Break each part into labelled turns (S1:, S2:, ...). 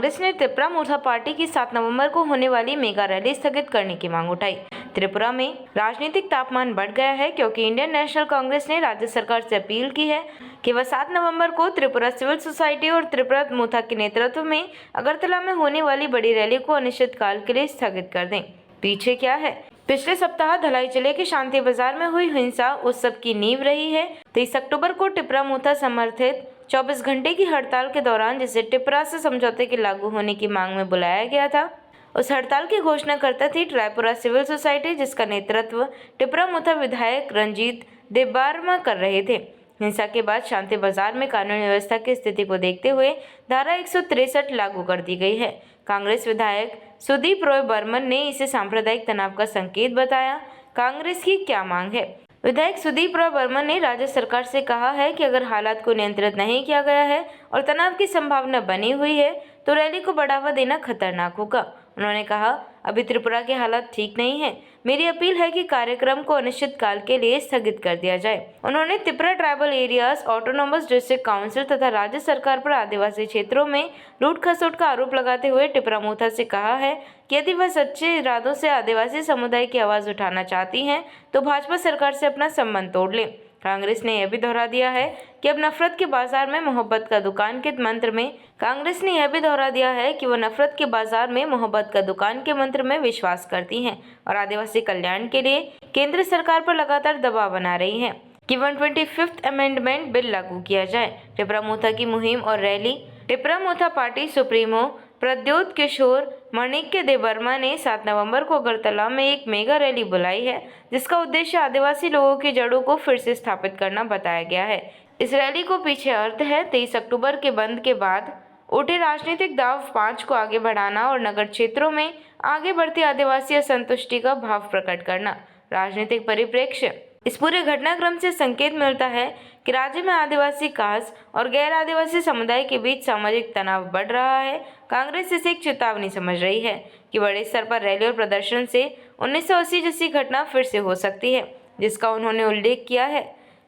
S1: कांग्रेस ने त्रिपुरा मोर्चा पार्टी की 7 नवंबर को होने वाली मेगा रैली स्थगित करने की मांग उठाई। त्रिपुरा में राजनीतिक तापमान बढ़ गया है क्योंकि इंडियन नेशनल कांग्रेस ने राज्य सरकार से अपील की है कि वह 7 नवंबर को त्रिपुरा सिविल सोसाइटी और त्रिपुरा मोर्चा के नेतृत्व में अगरतला में होने वाली बड़ी रैली को अनिश्चितकाल के लिए स्थगित कर दें। पीछे क्या है? पिछले सप्ताह धलाई जिले के शांति बाजार में हुई हिंसा उस सब की नींव रही है। 23 अक्टूबर को त्रिपुरा मोर्चा समर्थित 24 घंटे की हड़ताल के दौरान जिसे त्रिपुरा से समझौते के लागू होने की मांग में बुलाया गया था, उस हड़ताल की घोषणा करता थी त्रिपुरा सिविल सोसाइटी, जिसका नेतृत्व त्रिपुरा मोर्चा विधायक रंजीत देबबर्मा कर रहे थे। हिंसा के बाद शांति बाजार में कानून व्यवस्था की स्थिति को देखते हुए धारा 163 लागू कर दी गई है। कांग्रेस विधायक सुदीप रॉय बर्मन ने इसे सांप्रदायिक तनाव का संकेत बताया। कांग्रेस की क्या मांग है? विधायक सुदीप रॉय बर्मन ने राज्य सरकार से कहा है कि अगर हालात को नियंत्रित नहीं किया गया है और तनाव की संभावना बनी हुई है तो रैली को बढ़ावा देना खतरनाक होगा। उन्होंने कहा, अभी त्रिपुरा के हालात ठीक नहीं है। मेरी अपील है कि कार्यक्रम को अनिश्चितकाल के लिए स्थगित कर दिया जाए। उन्होंने Tripura tribal areas autonomous district council तथा राज्य सरकार पर आदिवासी क्षेत्रों में लूट खसोट का आरोप लगाते हुए त्रिपुरा मोर्चा से कहा है कि यदि वह सच्चे इरादों से आदिवासी समुदाय की आवाज उठाना चाहती हैं तो भाजपा सरकार से अपना संबंध तोड़ लें। कांग्रेस ने यह भी दोहरा दिया है कि अब नफरत के बाजार में मोहब्बत का दुकान के मंत्र में कांग्रेस ने यह भी दोहरा दिया है कि वह नफरत के बाजार में मोहब्बत का दुकान के मंत्र में विश्वास करती हैं और आदिवासी कल्याण के लिए केंद्र सरकार पर लगातार दबाव बना रही है कि 125th अमेंडमेंट बिल लागू किया जाए। त्रिपुरा मोर्चा की मुहिम और रैली। त्रिपुरा मोर्चा पार्टी सुप्रीमो प्रद्योत किशोर माणिक्य देबबर्मा ने 7 नवंबर को अगरतला में एक मेगा रैली बुलाई है, जिसका उद्देश्य आदिवासी लोगों की जड़ों को फिर से स्थापित करना बताया गया है। इस रैली को पीछे अर्थ है 23 अक्टूबर के बंद के बाद उठे राजनीतिक दाव 5 को आगे बढ़ाना और नगर क्षेत्रों में आगे बढ़ती आदिवासी असंतुष्टि का भाव प्रकट करना। राजनीतिक परिप्रेक्ष्य। इस पूरे घटनाक्रम से संकेत मिलता है कि राज्य में आदिवासी कास्ट और गैर आदिवासी समुदाय के बीच सामाजिक तनाव बढ़ रहा है। कांग्रेस इसे एक चेतावनी समझ रही है कि बड़े स्तर पर रैली और प्रदर्शन से 1980 जैसी घटना फिर से हो सकती है, जिसका उन्होंने उल्लेख किया है।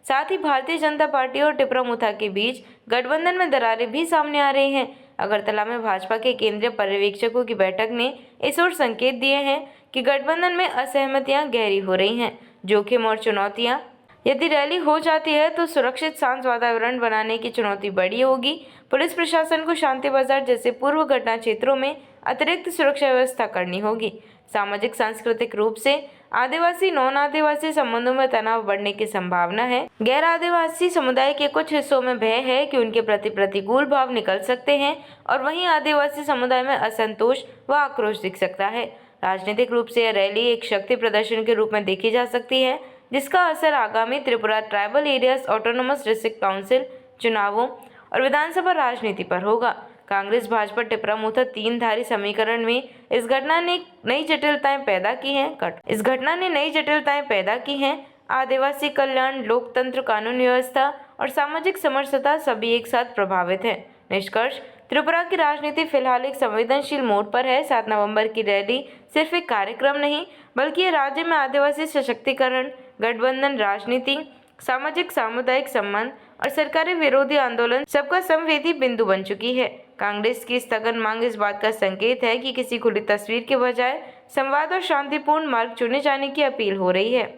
S1: साथ ही भारतीय जनता पार्टी और त्रिपुरा मोर्चा के बीच गठबंधन में दरारें भी सामने आ रही हैं। अगरतला में भाजपा के केंद्रीय पर्यवेक्षकों की बैठक ने इस ओर संकेत दिए हैं कि गठबंधन में असहमतियां गहरी हो रही हैं। जोखिम और चुनौतियां। यदि रैली हो जाती है तो सुरक्षित शांत वातावरण बनाने की चुनौती बड़ी होगी। पुलिस प्रशासन को शांति बाजार जैसे पूर्व घटना क्षेत्रों में अतिरिक्त सुरक्षा व्यवस्था करनी होगी। सामाजिक सांस्कृतिक रूप से आदिवासी नॉन आदिवासी संबंधों में तनाव बढ़ने की संभावना है। गैर आदिवासी समुदाय के कुछ हिस्सों में भय है कि उनके प्रति प्रतिकूल भाव निकल सकते हैं और वहीं आदिवासी समुदाय में असंतोष व आक्रोश दिख सकता है। राजनीतिक रूप से यह रैली एक शक्ति प्रदर्शन के रूप में देखी जा सकती है, जिसका असर आगामी Tripura tribal areas autonomous district council चुनावों और विधानसभा राजनीति पर होगा। कांग्रेस भाजपा त्रिपुरा मोर्चा 3 धारी समीकरण में इस घटना ने नई जटिलताएं पैदा की हैं। आदिवासी कल्याण, लोकतंत्र, कानून व्यवस्था और सामाजिक समरसता सभी एक साथ प्रभावित है। निष्कर्ष, त्रिपुरा की राजनीति फिलहाल एक संवेदनशील मोड़ पर है। 7 नवंबर की रैली सिर्फ एक कार्यक्रम नहीं, बल्कि ये राज्य में आदिवासी सशक्तिकरण, गठबंधन राजनीति, सामाजिक सामुदायिक संबंध और सरकारी विरोधी आंदोलन सबका संवेदी बिंदु बन चुकी है। कांग्रेस की स्थगन मांग इस बात का संकेत है कि किसी खुली तस्वीर के बजाय संवाद और शांतिपूर्ण मार्ग चुने जाने की अपील हो रही है।